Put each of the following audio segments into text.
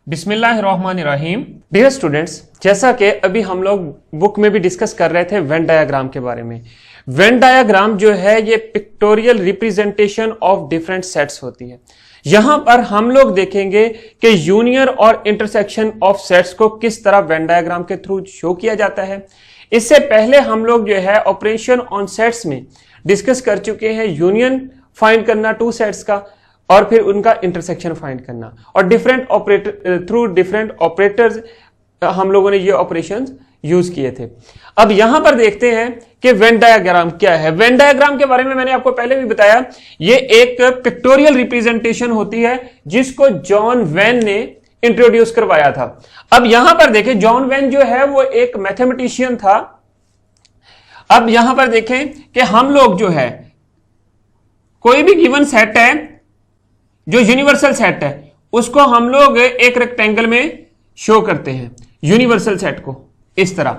बिस्मिल्लाहिर्रहमानिर्रहीम। Dear students, जैसा कि अभी हम लोग बुक में भी डिस्कस कर रहे थे वेन डायग्राम के बारे में। वेन डायग्राम जो है ये pictorial representation of different sets होती है। यहां पर हम लोग देखेंगे कि यूनियन और इंटरसेक्शन ऑफ सेट्स को किस तरह वेन डायग्राम के थ्रू शो किया जाता है। इससे पहले हम लोग जो है ऑपरेशन ऑन सेट्स में डिस्कस कर चुके हैं यूनियन फाइंड करना टू सेट्स का और फिर उनका इंटरसेक्शन फाइंड करना, और different operator through different operators हम लोगों ने ये ऑपरेशंस यूज किए थे। अब यहां पर देखते हैं कि वेन डायग्राम क्या है। वेन डायग्राम के बारे में मैंने आपको पहले भी बताया, ये एक पिक्टोरियल रिप्रेजेंटेशन होती है जिसको जॉन वेन ने इंट्रोड्यूस करवाया था। अब यहां पर देखें, जॉन वेन जो है वो एक मैथमेटिशियन था। अब यहां पर देखें कि हम लोग जो है कोई भी गिवन सेट है जो यूनिवर्सल सेट है उसको हम लोग एक रेक्टेंगल में शो करते हैं, यूनिवर्सल सेट को इस तरह,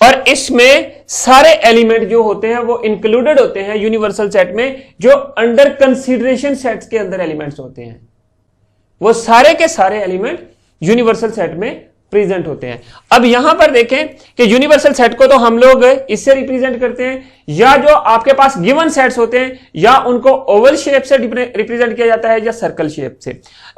और इसमें सारे एलिमेंट जो होते हैं वो इंक्लूडेड होते हैं यूनिवर्सल सेट में। जो अंडर कंसीडरेशन सेट्स के अंदर एलिमेंट्स होते हैं वो सारे के सारे एलिमेंट यूनिवर्सल सेट में प्रेजेंट होते हैं। अब यहां पर देखें कि यूनिवर्सल सेट को तो हम लोग इससे रिप्रेजेंट करते हैं, या जो आपके पास गिवन सेट्स होते हैं या उनको ओवल शेप से रिप्रेजेंट किया जाता है या सर्कल शेप से।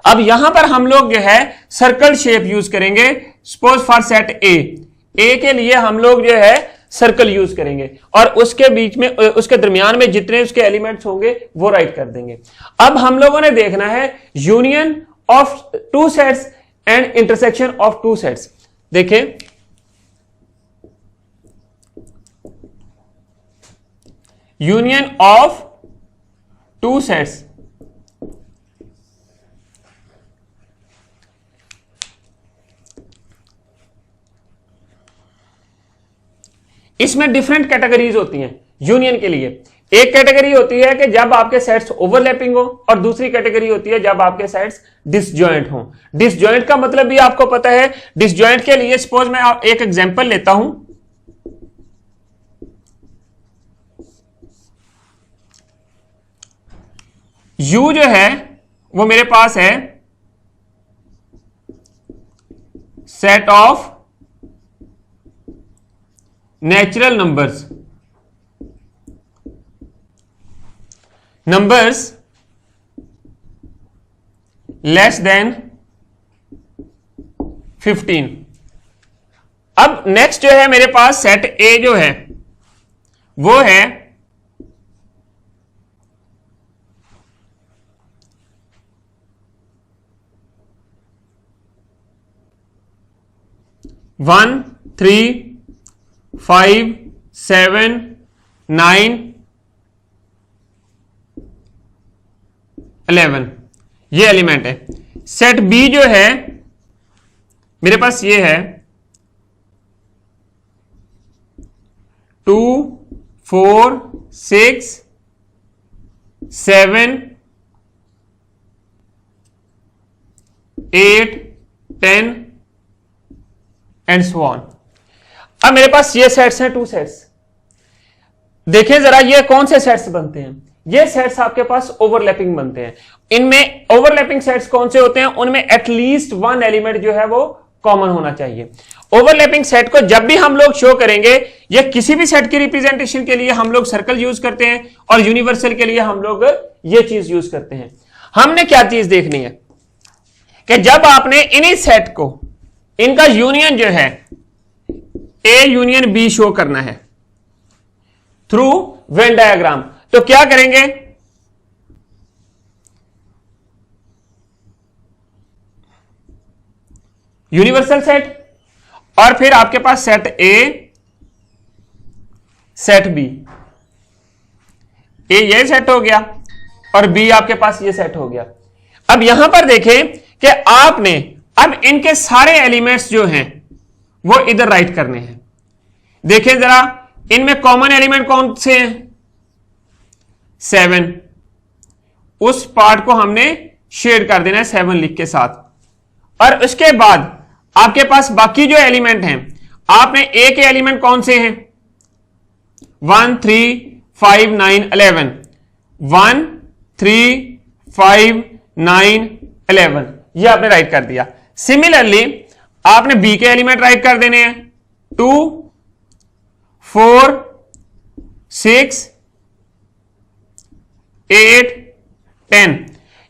अब यहां पर हम लोग जो है सर्कल शेप यूज करेंगे। सपोज फॉर सेट ए के लिए हम लोग जो है सर्कल यूज करेंगे और उसके बीच में उसके दरमियान में जितने उसके एलिमेंट्स होंगे वो राइट कर देंगे। अब हम लोगों ने देखना है union of two sets and intersection of two sets. देखें, यूनियन ऑफ टू सेट्स, इसमें डिफरेंट कैटेगरीज होती हैं यूनियन के लिए। एक कैटेगरी होती है कि जब आपके सेट्स ओवरलैपिंग हो, और दूसरी कैटेगरी होती है जब आपके सेट्स डिसजॉइंट हो। डिसजॉइंट का मतलब भी आपको पता है। डिसजॉइंट के लिए सपोज मैं एक एग्जांपल लेता हूं। U जो है वो मेरे पास है set of natural numbers less than 15। अब नेक्स्ट जो है मेरे पास सेट ए जो है वो है वन 3 5 7 9 11, ये एलिमेंट है। सेट बी जो है मेरे पास ये है 2 4 6 7 8 10 एंड सो ऑन। अब मेरे पास ये सेट्स हैं, टू सेट्स। देखें जरा ये कौन से सेट्स बनते हैं। ये सेट्स आपके पास ओवरलैपिंग बनते हैं। इनमें ओवरलैपिंग सेट्स कौन से होते हैं, उनमें एटलीस्ट वन एलिमेंट जो है वो कॉमन होना चाहिए। ओवरलैपिंग सेट को जब भी हम लोग शो करेंगे, या किसी भी सेट की रिप्रेजेंटेशन के लिए हम लोग सर्कल यूज करते हैं और यूनिवर्सल के लिए हम लोग ये चीज यूज करते हैं। हमने क्या चीज देखनी है कि जब आपने इन्हीं सेट को, इनका यूनियन जो है ए यूनियन बी शो करना है थ्रू वेन डायग्राम, तो क्या करेंगे, यूनिवर्सल सेट और फिर आपके पास सेट ए सेट बी। ए ये सेट हो गया और बी आपके पास ये सेट हो गया। अब यहां पर देखें कि आपने अब इनके सारे एलिमेंट्स जो हैं वो इधर राइट करने हैं। देखें जरा, इनमें कॉमन एलिमेंट कौन से हैं, 7। उस पार्ट को हमने शेड कर देना है 7 लिख के साथ, और उसके बाद आपके पास बाकी जो एलिमेंट हैं, आपने ए के एलिमेंट कौन से हैं, 1 3 5 9 11, 1 3 5 9 11, ये आपने राइट कर दिया। सिमिलरली आपने बी के एलिमेंट राइट कर देने हैं 2, 4, 6, 8, 10।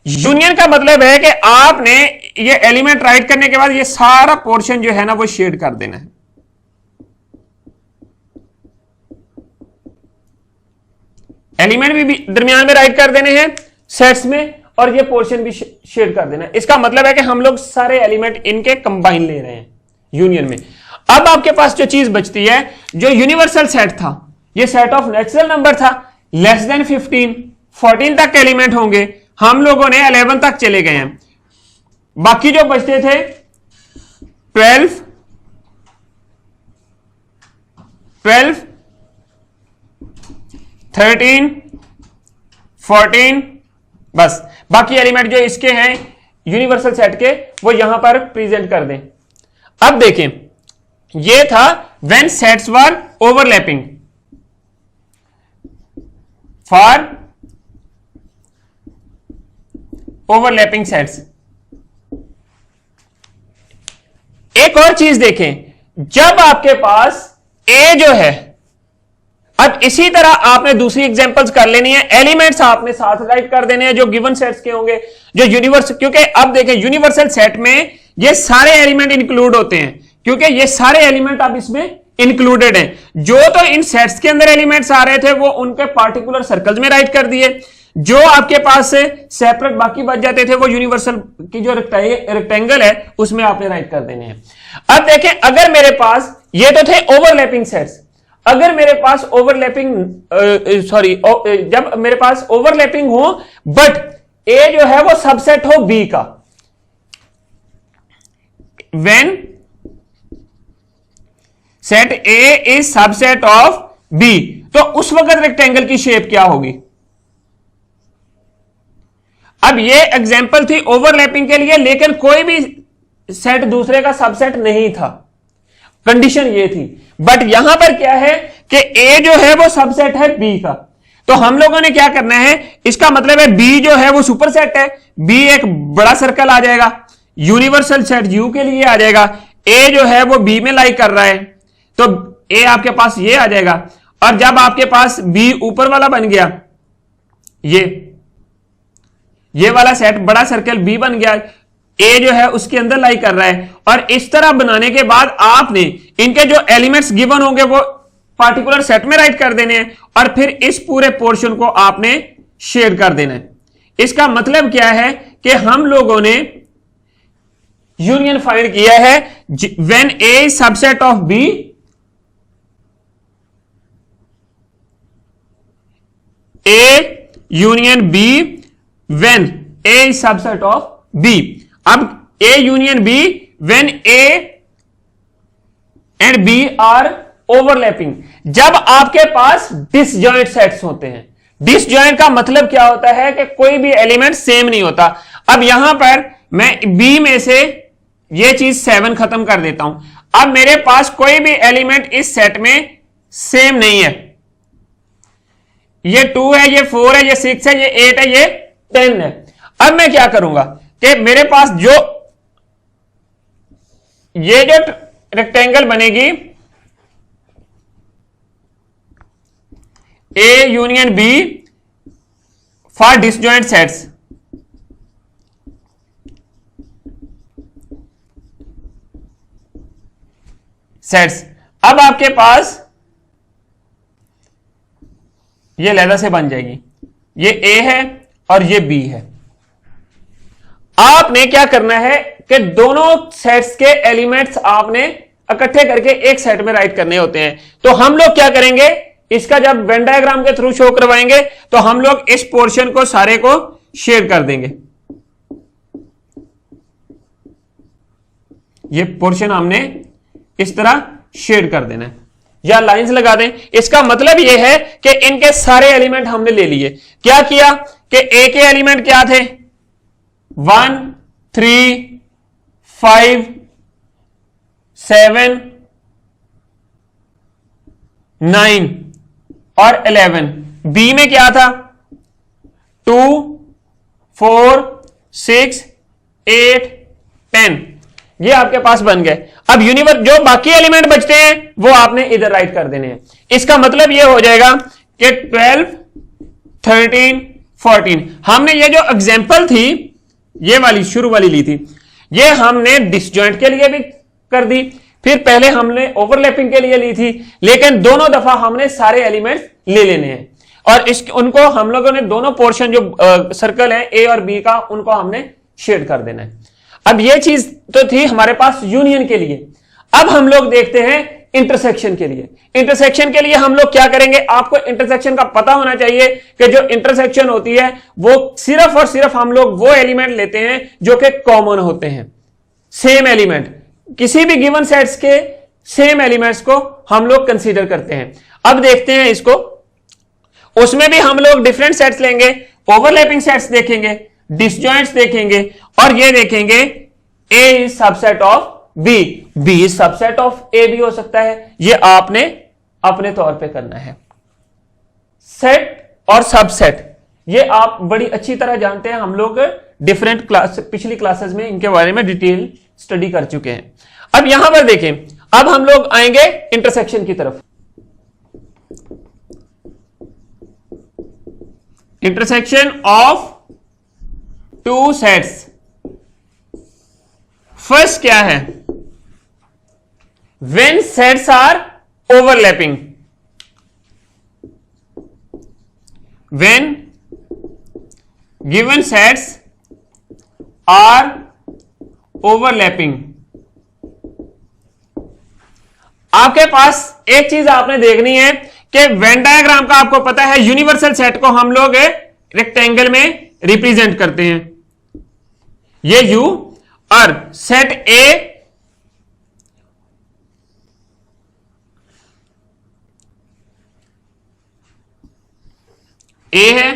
यूनियन का मतलब है कि आपने ये एलिमेंट राइट करने के बाद ये सारा पोर्शन जो है ना वो शेड कर देना है। एलिमेंट भी दरमियान में राइट कर देने हैं सेट्स में, और ये पोर्शन भी शेड कर देना है। इसका मतलब है कि हम लोग सारे एलिमेंट इनके कंबाइन ले रहे हैं यूनियन में। अब आपके पास जो चीज बचती है, जो यूनिवर्सल सेट था, ये सेट ऑफ नेचुरल नंबर था, लेस देन 15, 14 तक एलिमेंट होंगे, हम लोगों ने 11 तक चले गए हैं। बाकी जो बचते थे 12, 13, 14, बस बाकी एलिमेंट जो इसके हैं यूनिवर्सल सेट के वो यहां पर प्रेजेंट कर दें। अब देखें, ये था when sets were overlapping, for overlapping sets. एक और चीज देखें, जब आपके पास ए जो है, अब इसी तरह आपने दूसरी एग्जांपल्स कर लेनी है, एलिमेंट्स आपने साथ राइट कर देने हैं जो गिवन सेट्स के होंगे, जो यूनिवर्सल, क्योंकि अब देखें यूनिवर्सल सेट में ये सारे एलिमेंट इंक्लूड होते हैं, क्योंकि ये सारे एलिमेंट अब इसमें इंक्लूडेड हैं। जो तो इन सेट्स के अंदर एलिमेंट्स आ रहे थे वो उनके पार्टिकुलर सर्कल्स में राइट कर दिए, जो आपके पास से सेपरेट बाकी बच जाते थे वो यूनिवर्सल की जो रेक्टेंगल है उसमें आपने राइट कर देने हैं। अब देखें, अगर मेरे पास ये तो थे ओवरलैपिंग सेट्स, अगर मेरे पास ओवरलैपिंग जब मेरे पास ओवरलैपिंग हो बट ए जो है वो सबसेट हो बी का, when set A is subset of B, तो उस वक्त रेक्टेंगल की शेप क्या होगी। अब ये एग्जांपल थी ओवरलैपिंग के लिए, लेकिन कोई भी सेट दूसरे का सबसेट नहीं था, कंडीशन ये थी। बट यहां पर क्या है कि ए जो है वो सबसेट है बी का, तो हम लोगों ने क्या करना है, इसका मतलब है बी जो है वो सुपरसेट है, बी एक बड़ा सर्कल आ जाएगा, यूनिवर्सल सेट यू के लिए आ जाएगा, ए जो है वो बी में लाई कर रहा है, तो ए आपके पास ये आ जाएगा। और जब आपके पास बी ऊपर वाला बन गया, ये वाला सेट बड़ा सर्कल बी बन गया, ए जो है उसके अंदर लाई कर रहा है, और इस तरह बनाने के बाद आपने इनके जो एलिमेंट्स गिवन होंगे वो पार्टिकुलर सेट में राइट कर देने हैं, और फिर इस पूरे पोर्शन को आपने शेड कर देना है। इसका मतलब क्या है कि हम लोगों ने यूनियन फाइंड किया है when A is subset of B, A union B when A is subset of B. अब A union B when A and B are overlapping, जब आपके पास डिसजॉइंट सेट्स होते हैं। डिसजॉइंट का मतलब क्या होता है कि कोई भी एलिमेंट सेम नहीं होता। अब यहां पर मैं बी में से ये चीज 7 खत्म कर देता हूं। अब मेरे पास कोई भी एलिमेंट इस सेट में सेम नहीं है, ये 2 है, ये 4 है, ये 6 है, ये 8 है, ये 10 है। अब मैं क्या करूंगा कि मेरे पास जो ये जो रेक्टेंगल बनेगी A union B for disjoint sets, अब आपके पास ये लहदा से बन जाएगी, ये ए है और ये बी है। आपने क्या करना है कि दोनों सेट्स के एलिमेंट्स आपने इकट्ठे करके एक सेट में राइट करने होते हैं। तो हम लोग क्या करेंगे, इसका जब वेन डायग्राम के थ्रू शो करवाएंगे तो हम लोग इस पोर्शन को सारे को शेयर कर देंगे। ये पोर्शन हमने इस तरह शेयर कर देना है या लाइंस लगा दें। इसका मतलब यह है कि इनके सारे एलिमेंट हमने ले लिए। क्या किया कि ए के एलिमेंट क्या थे, 1, 3, 5, 7, 9 और 11। बी में क्या था, 2, 4, 6, 8, 10, ये आपके पास बन गए। अब यूनिवर्स जो बाकी एलिमेंट बचते हैं वो आपने इधर राइट कर देने हैं। इसका मतलब ये हो जाएगा कि 12, 13, 14। हमने ये जो एग्जांपल थी, ये वाली शुरू वाली ली थी, ये हमने डिसजॉइंट के लिए भी कर दी, फिर पहले हमने ओवरलैपिंग के लिए ली थी, लेकिन दोनों दफा हमने सारे एलिमेंट्स ले लेने हैं और उनको हम लोगों ने दोनों पोर्शन जो सर्कल है ए और बी का, उनको हमने शेड कर देना है। अब ये चीज तो थी हमारे पास यूनियन के लिए। अब हम लोग देखते हैं इंटरसेक्शन के लिए। इंटरसेक्शन के लिए हम लोग क्या करेंगे, आपको इंटरसेक्शन का पता होना चाहिए कि जो इंटरसेक्शन होती है वो सिर्फ और सिर्फ हम लोग वो एलिमेंट लेते हैं जो कि कॉमन होते हैं, सेम एलिमेंट, किसी भी गिवन सेट्स के सेम एलिमेंट्स को हम लोग कंसीडर करते हैं। अब देखते हैं इसको, उसमें भी हम लोग डिफरेंट सेट्स लेंगे, ओवरलैपिंग सेट्स देखेंगे, डिसजॉइंट्स देखेंगे और ये देखेंगे A is subset of B, B is subset of A भी हो सकता है। ये आपने अपने तौर पे करना है। सेट और सबसेट ये आप बड़ी अच्छी तरह जानते हैं, हम लोग डिफरेंट क्लास पिछली क्लासेस में इनके बारे में डिटेल स्टडी कर चुके हैं। अब यहां पर देखें, अब हम लोग आएंगे इंटरसेक्शन की तरफ। Intersection of two sets. First क्या है, when sets are overlapping, when given sets are overlapping. आपके पास एक चीज आपने देखनी है कि वेन डायग्राम का आपको पता है, यूनिवर्सल सेट को हम लोग रेक्टेंगल में रिप्रेजेंट करते हैं, ये यू, और सेट ए है,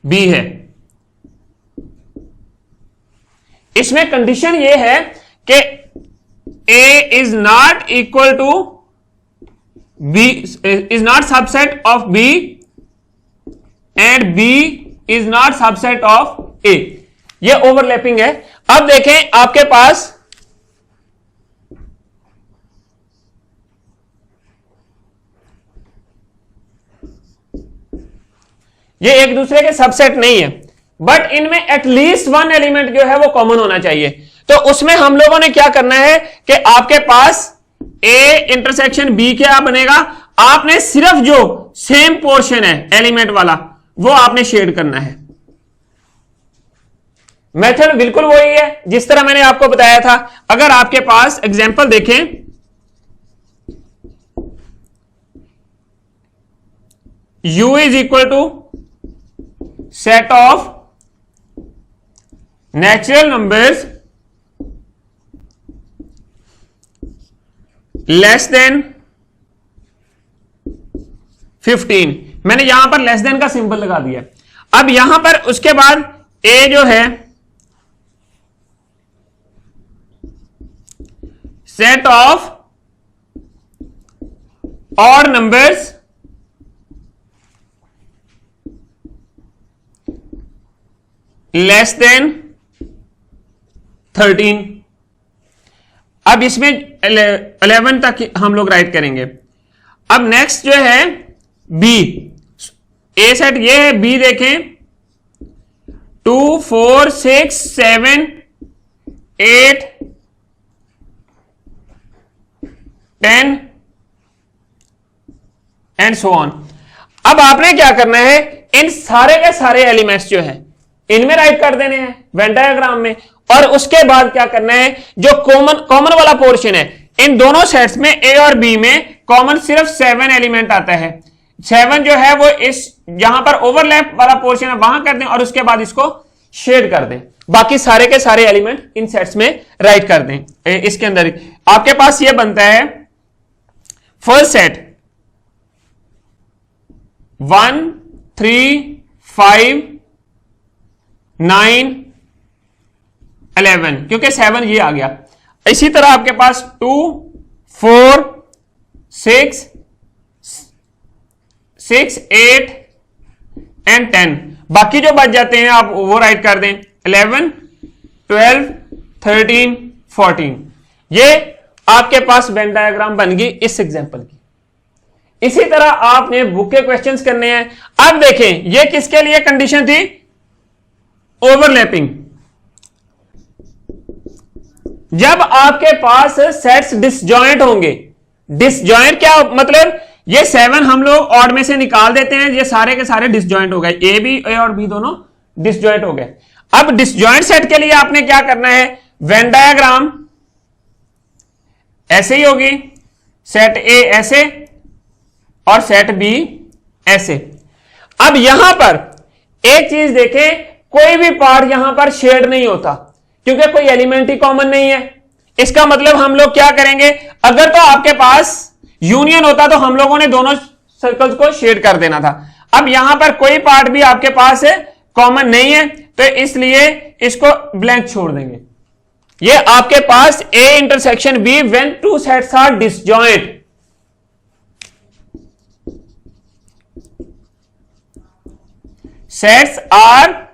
बी है। इसमें कंडीशन ये है कि A is not equal to B, is not subset of B and B is not subset of A. ये ओवरलैपिंग है। अब देखें आपके पास ये एक दूसरे के सबसेट नहीं है, बट इनमें एटलीस्ट वन एलिमेंट जो है वो कॉमन होना चाहिए। तो उसमें हम लोगों ने क्या करना है कि आपके पास ए इंटरसेक्शन बी क्या बनेगा, आपने सिर्फ जो सेम पोर्शन है एलिमेंट वाला वो आपने शेड करना है। मेथड बिल्कुल वही है जिस तरह मैंने आपको बताया था। अगर आपके पास एग्जांपल देखें, u is equal to set of natural numbers less than 15। मैंने यहां पर लेस देन का सिंबल लगा दिया। अब यहां पर उसके बाद a जो है set of odd numbers less then 13। अब इसमें 11 तक हम लोग राइट करेंगे। अब नेक्स्ट जो है बी, ए सेट ये है, बी देखें 2, 4, 6, 7, 8, 10 एंड सो ऑन। अब आपने क्या करना है, इन सारे के सारे एलिमेंट्स जो है इनमें राइट कर देने हैं वेन डायग्राम में, और उसके बाद क्या करना है, जो कॉमन वाला पोर्शन है इन दोनों सेट्स में ए और बी में कॉमन सिर्फ 7 एलिमेंट आता है। 7 जो है वो इस यहां पर ओवरलैप वाला पोर्शन है वहां कर दें और उसके बाद इसको शेड कर दें। बाकी सारे के सारे एलिमेंट इन सेट्स में राइट कर दें। इसके अंदर आपके पास ये बनता है फर्स्ट सेट 1, 3, 5, 9, 11, क्योंकि 7 ये आ गया। इसी तरह आपके पास 2, 4, 6, 8 एंड 10। बाकी जो बच जाते हैं आप वो राइट कर दें 11, 12, 13, 14। ये आपके पास वेन डायग्राम बन गई इस एग्जांपल की। इसी तरह आपने बुक के क्वेश्चंस करने हैं। अब देखें ये किसके लिए कंडीशन थी, ओवरलैपिंग। जब आपके पास सेट्स डिसजॉइंट होंगे, डिसजॉइंट क्या मतलब, ये 7 हम लोग ऑड में से निकाल देते हैं, ये सारे के सारे डिसजॉइंट हो गए, ए और बी दोनों डिसजॉइंट हो गए। अब डिसजॉइंट सेट के लिए आपने क्या करना है, वेन डायग्राम ऐसे ही होगी, सेट ए ऐसे और सेट बी ऐसे। अब यहां पर एक चीज देखें, कोई भी पार्ट यहां पर शेड नहीं होता क्योंकि कोई एलिमेंट ही कॉमन नहीं है। इसका मतलब हम लोग क्या करेंगे, अगर तो आपके पास यूनियन होता तो हम लोगों ने दोनों सर्कल्स को शेड कर देना था। अब यहां पर कोई पार्ट भी आपके पास कॉमन नहीं है तो इसलिए इसको ब्लैंक छोड़ देंगे। ये आपके पास A intersection B when two sets are disjoint. Sets are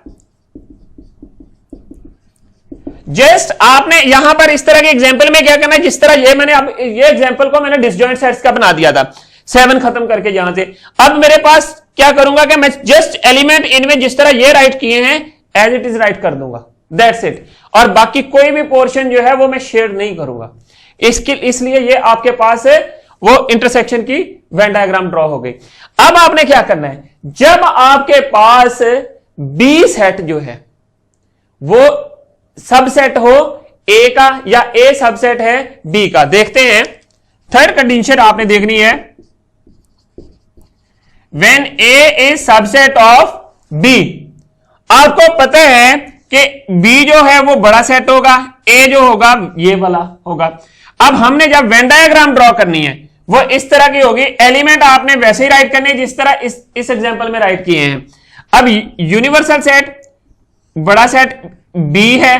just, आपने यहां पर इस तरह के एग्जांपल में क्या करना है, जिस तरह ये मैंने अब ये एग्जांपल को मैंने डिसजॉइंट सेट्स का बना दिया था 7 खत्म करके यहां से। अब मेरे पास क्या करूंगा कि मैं जस्ट एलिमेंट इनमें जिस तरह ये राइट किए हैं एज इट इज राइट कर दूंगा, दैट्स इट। और बाकी कोई भी पोर्शन जो है वो मैं शेयर नहीं करूंगा। इसलिए ये आपके पास वो इंटरसेक्शन की वेन डायग्राम ड्रॉ हो गई। अब आपने क्या करना है, जब आपके पास बी सेट जो है वो सबसेट हो ए का या ए सबसेट है बी का, देखते हैं थर्ड कंडीशन आपने देखनी है, when A is subset of B. आपको पता है कि बी जो है वो बड़ा सेट होगा, ए जो होगा ये वाला होगा। अब हमने जब वेन डायग्राम ड्रॉ करनी है वो इस तरह की होगी, एलिमेंट आपने वैसे ही राइट करने जिस तरह इस एग्जांपल में राइट किए हैं। अब यूनिवर्सल सेट, बड़ा सेट बी है,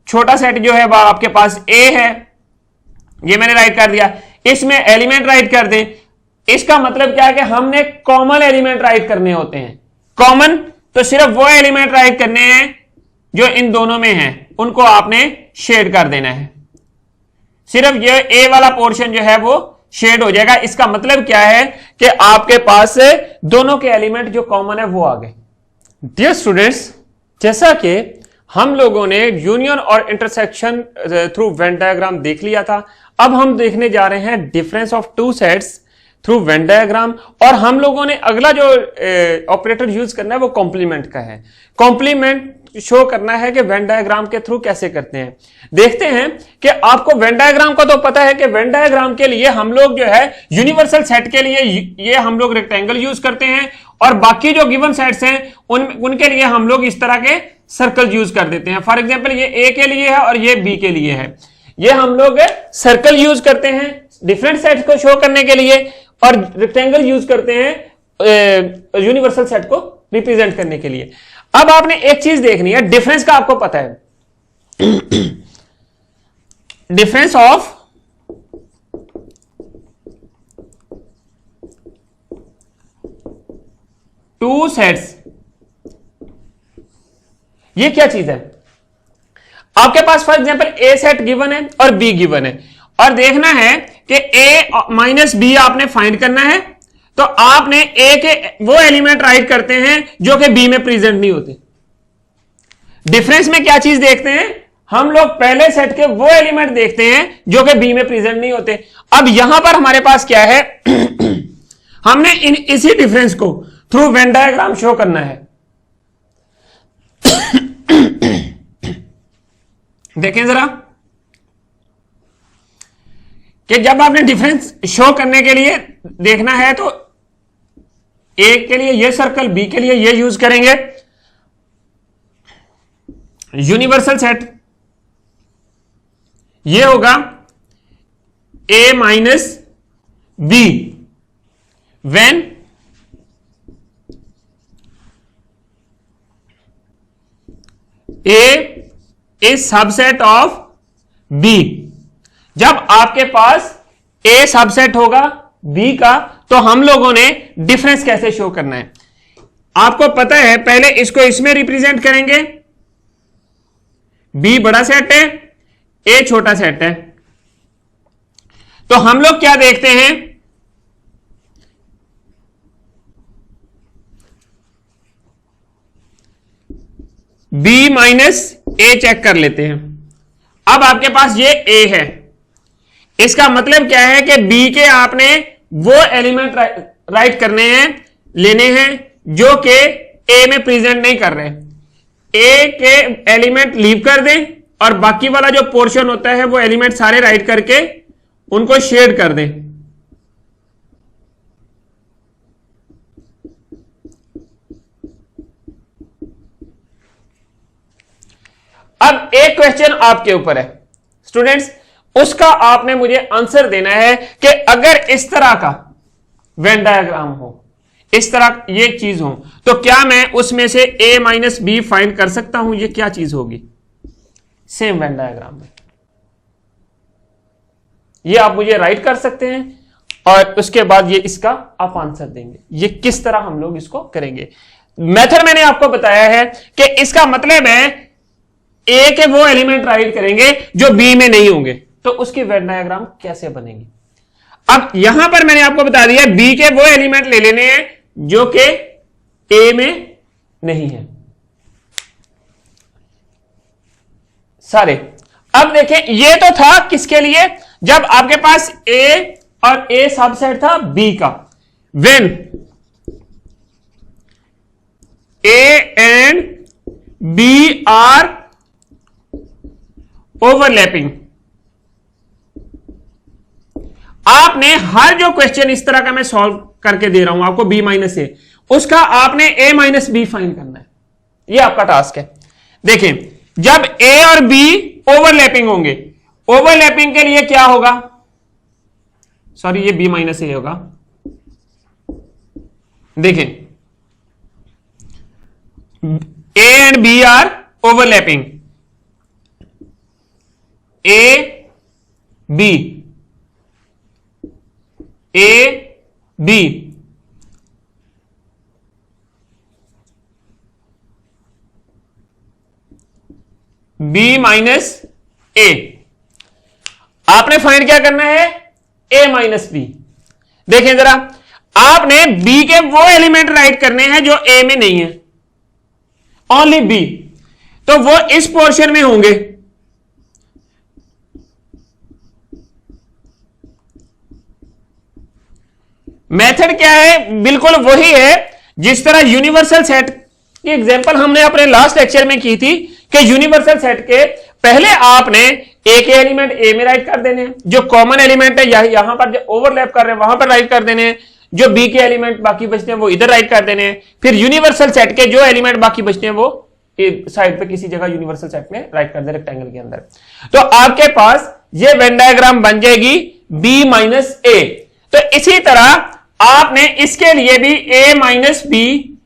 छोटा सेट जो है वह आपके पास ए है, ये मैंने राइट कर दिया। इसमें एलिमेंट राइट कर दें, इसका मतलब क्या है कि हमने कॉमन एलिमेंट राइट करने होते हैं। कॉमन तो सिर्फ वो एलिमेंट राइट करने हैं जो इन दोनों में हैं, उनको आपने शेड कर देना है। सिर्फ ये ए वाला पोर्शन जो है वो शेड हो जाएगा। इसका मतलब क्या है कि आपके पास दोनों के एलिमेंट जो कॉमन है वो आ गए। डियर स्टूडेंट्स, जैसा कि हम लोगों ने यूनियन और इंटरसेक्शन थ्रू वेन डायग्राम देख लिया था, अब हम देखने जा रहे हैं difference of two sets through Venn diagram. और हम लोगों ने अगला जो ऑपरेटर यूज करना है वो कॉम्प्लीमेंट का है। कॉम्प्लीमेंट शो करना है कि वेन डायग्राम के थ्रू कैसे करते हैं। देखते हैं कि आपको वेन डायग्राम का तो पता है कि वेन डायग्राम के लिए हम लोग जो है यूनिवर्सल सेट के लिए ये हम लोग रेक्टेंगल यूज करते हैं और बाकी जो गिवन सेट्स हैं उनके लिए हम लोग इस तरह के सर्कल यूज कर देते हैं। फॉर एग्जाम्पल ये ए के लिए है और ये बी के लिए है, ये हम लोग सर्कल यूज करते हैं डिफरेंट सेट्स को शो करने के लिए और रेक्टेंगल यूज करते हैं यूनिवर्सल सेट को रिप्रेजेंट करने के लिए। अब आपने एक चीज देखनी है, डिफरेंस का आपको पता है, डिफरेंस ऑफ टू सेट्स, ये क्या चीज है। आपके पास for example A set given है और बी गिवन है और देखना है कि ए माइनस बी आपने फाइंड करना है, तो आपने ए के वो एलिमेंट राइट करते हैं जो कि बी में प्रेजेंट नहीं होते। डिफरेंस में क्या चीज देखते हैं, हम लोग पहले सेट के वो एलिमेंट देखते हैं जो कि बी में प्रेजेंट नहीं होते। अब यहां पर हमारे पास क्या है हमने इसी डिफरेंस को थ्रू वेन डायग्राम शो करना है। देखें जरा कि जब आपने डिफरेंस शो करने के लिए देखना है तो ए के लिए ये सर्कल, बी के लिए ये यूज करेंगे। यूनिवर्सल सेट ये होगा A minus B when A is subset of B. जब आपके पास ए सबसेट होगा बी का तो हम लोगों ने डिफरेंस कैसे शो करना है आपको पता है। पहले इसको इसमें रिप्रेजेंट करेंगे, बी बड़ा सेट है, ए छोटा सेट है। तो हम लोग क्या देखते हैं, बी माइनस ए चेक कर लेते हैं। अब आपके पास ये ए है, इसका मतलब क्या है कि बी के आपने वो एलिमेंट राइट करने हैं, लेने हैं जो कि ए में प्रेजेंट नहीं कर रहे। ए के एलिमेंट लीव कर दें और बाकी वाला जो पोर्शन होता है वो एलिमेंट सारे राइट करके उनको शेड कर दें। अब एक क्वेश्चन आपके ऊपर है स्टूडेंट्स, उसका आपने मुझे आंसर देना है कि अगर इस तरह का वेन डायग्राम हो, इस तरह ये चीज हो, तो क्या मैं उसमें से a माइनस बी फाइंड कर सकता हूं? ये क्या चीज होगी सेम वेन डायग्राम में? ये आप मुझे राइट कर सकते हैं और उसके बाद ये इसका आप आंसर देंगे। ये किस तरह हम लोग इसको करेंगे? मेथड मैंने आपको बताया है कि इसका मतलब है ए के वो एलिमेंट राइट करेंगे जो बी में नहीं होंगे, तो उसकी वेन डायग्राम कैसे बनेगी। अब यहां पर मैंने आपको बता दिया बी के वो एलिमेंट ले लेने हैं जो कि ए में नहीं है सारे। अब देखें, ये तो था किसके लिए, जब आपके पास ए और ए सबसेट था बी का। When A and B are overlapping, आपने हर जो क्वेश्चन इस तरह का मैं सॉल्व करके दे रहा हूं आपको बी माइनस ए, उसका आपने ए माइनस बी फाइंड करना है। यह आपका टास्क है। देखें, जब ए और बी ओवरलैपिंग होंगे, ओवरलैपिंग के लिए क्या होगा, सॉरी ये बी माइनस ए होगा। देखें, A and B are overlapping, A B, A B, B minus A, आपने फाइंड क्या करना है, ए माइनस बी। देखें जरा, आपने बी के वो एलिमेंट राइट करने हैं जो ए में नहीं है, ओनली बी, तो वो इस पोर्शन में होंगे। मेथड क्या है, बिल्कुल वही है जिस तरह यूनिवर्सल सेट की एग्जांपल हमने अपने लास्ट लेक्चर में की थी कि यूनिवर्सल सेट के पहले आपने ए के एलिमेंट ए में राइट कर देने हैं, जो कॉमन एलिमेंट है यहां पर जो ओवरलैप कर रहे हैं वहां पर राइट कर देने हैं, जो बी के एलिमेंट बाकी बचते हैं वो इधर राइट कर देने हैं, फिर यूनिवर्सल सेट के जो एलिमेंट बाकी बचते हैं वो साइड पे किसी जगह यूनिवर्सल सेट में राइट कर दे रेक्टेंगल के अंदर। तो आपके पास ये वेन डायग्राम बन जाएगी बी माइनस ए। तो इसी तरह आपने इसके लिए भी a माइनस बी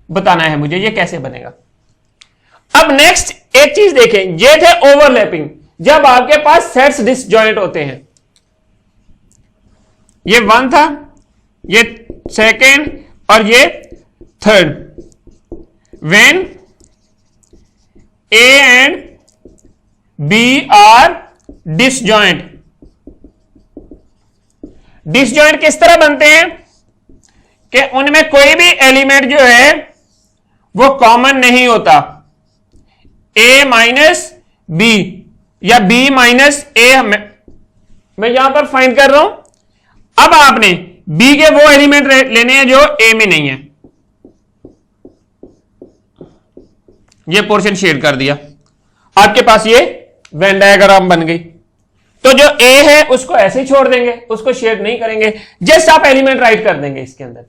बताना है मुझे, ये कैसे बनेगा। अब नेक्स्ट एक चीज देखें, ये थे ओवरलैपिंग, जब आपके पास सेट्स डिसजॉइंट होते हैं। ये वन था, ये सेकेंड और ये third. When a and b are disjoint, disjoint किस तरह बनते हैं कि उनमें कोई भी एलिमेंट जो है वो कॉमन नहीं होता। a माइनस बी या b माइनस ए मैं यहां पर फाइंड कर रहा हूं। अब आपने b के वो एलिमेंट लेने हैं जो a में नहीं है, ये पोर्शन शेड कर दिया, आपके पास ये वेन डायग्राम बन गई। तो जो a है उसको ऐसे ही छोड़ देंगे, उसको शेड नहीं करेंगे, जस्ट आप एलिमेंट राइट कर देंगे इसके अंदर।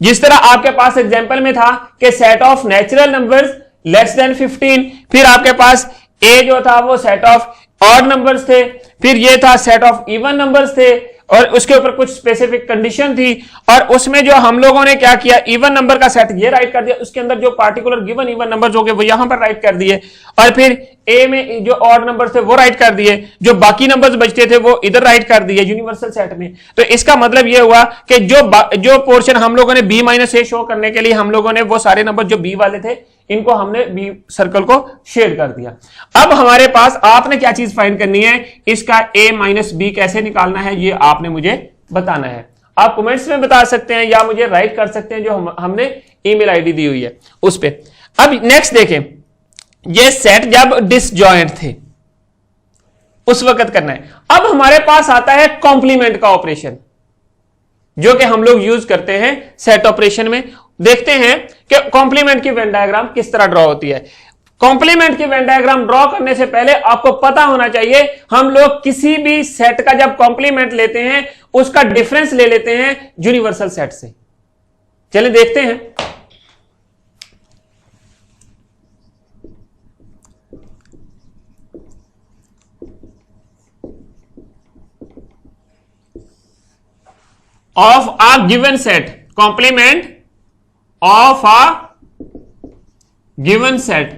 जिस तरह आपके पास एग्जांपल में था कि set of natural numbers less than 15, फिर आपके पास a जो था वो सेट ऑफ ऑड नंबर्स थे, फिर ये था सेट ऑफ इवन नंबर्स थे, और उसके ऊपर कुछ स्पेसिफिक कंडीशन थी, और उसमें जो हम लोगों ने क्या किया, इवन नंबर का सेट ये राइट कर दिया, उसके अंदर जो पार्टिकुलर गिवन इवन नंबर्स हो गए वो यहां पर राइट कर दिए, और फिर ए में जो ऑड नंबर्स थे वो राइट कर दिए, जो बाकी नंबर्स बचते थे वो इधर राइट कर दिए यूनिवर्सल सेट में। तो इसका मतलब ये हुआ कि जो पोर्शन हम लोगों ने बी माइनस ए शो करने के लिए हम लोगों ने वो सारे नंबर जो बी वाले थे इनको हमने बी सर्कल को शेड कर दिया। अब हमारे पास आपने क्या चीज फाइंड करनी है, इसका a माइनस बी कैसे निकालना है ये आपने मुझे बताना है। आप कमेंट्स में बता सकते हैं या मुझे राइट कर सकते हैं, जो हमने ईमेल आईडी दी हुई है उस पे। अब नेक्स्ट देखें, ये सेट जब डिसजॉइंट थे उस वक्त करना है। अब हमारे पास आता है कॉम्प्लीमेंट का ऑपरेशन, जो कि हम लोग यूज करते हैं सेट ऑपरेशन में। देखते हैं कि कॉम्प्लीमेंट की वेन डायग्राम किस तरह ड्रॉ होती है। कॉम्प्लीमेंट की वेन डायग्राम ड्रॉ करने से पहले आपको पता होना चाहिए, हम लोग किसी भी सेट का जब कॉम्प्लीमेंट लेते हैं उसका डिफरेंस ले लेते हैं यूनिवर्सल सेट से। चलिए देखते हैं। of a given set, complement of a given set।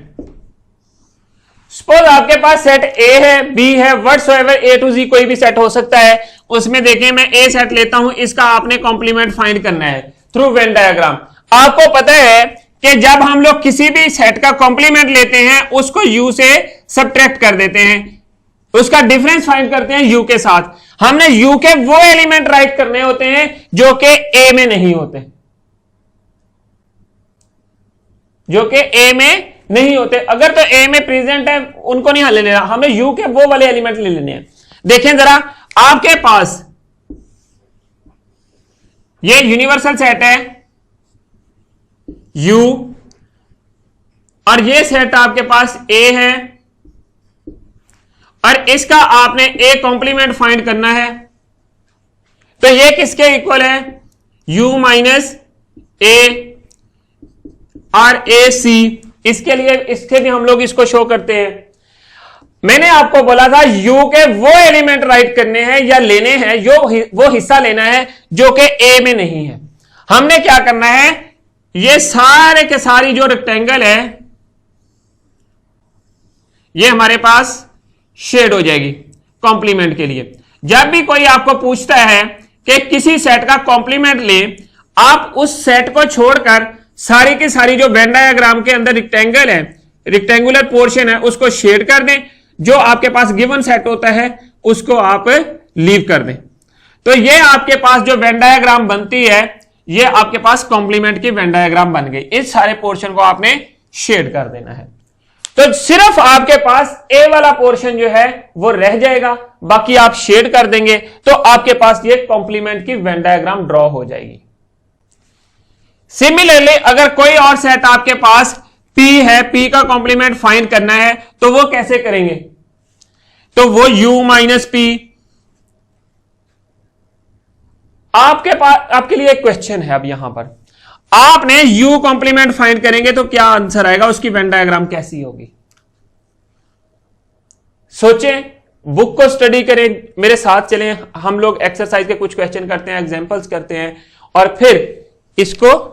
Suppose आपके पास सेट A है, B है, व्हाटसोएवर A to Z कोई भी सेट हो सकता है। उसमें देखिए मैं A सेट लेता हूं, इसका आपने कॉम्प्लीमेंट फाइंड करना है थ्रू वेन डायग्राम। आपको पता है कि जब हम लोग किसी भी सेट का कॉम्प्लीमेंट लेते हैं उसको U से सब्ट्रैक्ट कर देते हैं, उसका डिफरेंस फाइंड करते हैं U के साथ। हमने U के वो एलिमेंट राइट करने होते हैं जो कि A में नहीं होते, जो कि A में नहीं होते। अगर तो A में प्रेजेंट है उनको नहीं ले लेना, हमें U के वो वाले एलिमेंट ले लेने हैं। देखें जरा, आपके पास ये यूनिवर्सल सेट है U, और ये सेट आपके पास A है, और इसका आपने A कॉम्प्लीमेंट फाइंड करना है। तो ये किसके इक्वल है, U माइनस A और AC। इसके लिए इसके भी हम लोग इसको शो करते हैं। मैंने आपको बोला था U के वो एलिमेंट राइट करने हैं या लेने हैं, जो वो हिस्सा लेना है जो कि A में नहीं है। हमने क्या करना है, ये सारे के सारी जो रेक्टेंगल है ये हमारे पास शेड हो जाएगी कॉम्प्लीमेंट के लिए। जब भी कोई आपको पूछता है कि किसी सेट का कॉम्प्लीमेंट ले, आप उस सेट को छोड़कर सारी की सारी जो वेन डायग्राम के अंदर रेक्टेंगल है, रेक्टेंगुलर पोर्शन है, उसको शेड कर दें। जो आपके पास गिवन सेट होता है उसको आप लीव कर दें। तो ये आपके पास जो वेन डायग्राम बनती है, ये आपके पास कॉम्प्लीमेंट की वेन डायग्राम बन गई। इस सारे पोर्शन को आपने शेड कर देना है। तो सिर्फ आपके पास ए वाला पोर्शन जो है वो रह जाएगा, बाकी आप शेड कर देंगे तो आपके पास ये कॉम्प्लीमेंट की वेन डायग्राम ड्रॉ हो जाएगी। सिमिलरली अगर कोई और सेट आपके पास P है, P का कॉम्प्लीमेंट फाइंड करना है तो वो कैसे करेंगे, तो वो U माइनस P। आपके पास आपके लिए एक क्वेश्चन है, अब यहां पर आपने U कॉम्प्लीमेंट फाइंड करेंगे तो क्या आंसर आएगा, उसकी वेन डायग्राम कैसी होगी। सोचें, बुक को स्टडी करें, मेरे साथ चलें, हम लोग एक्सरसाइज के कुछ क्वेश्चन करते हैं, एग्जांपल्स करते हैं, और फिर इसको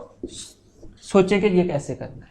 सोचें कि ये कैसे करना है।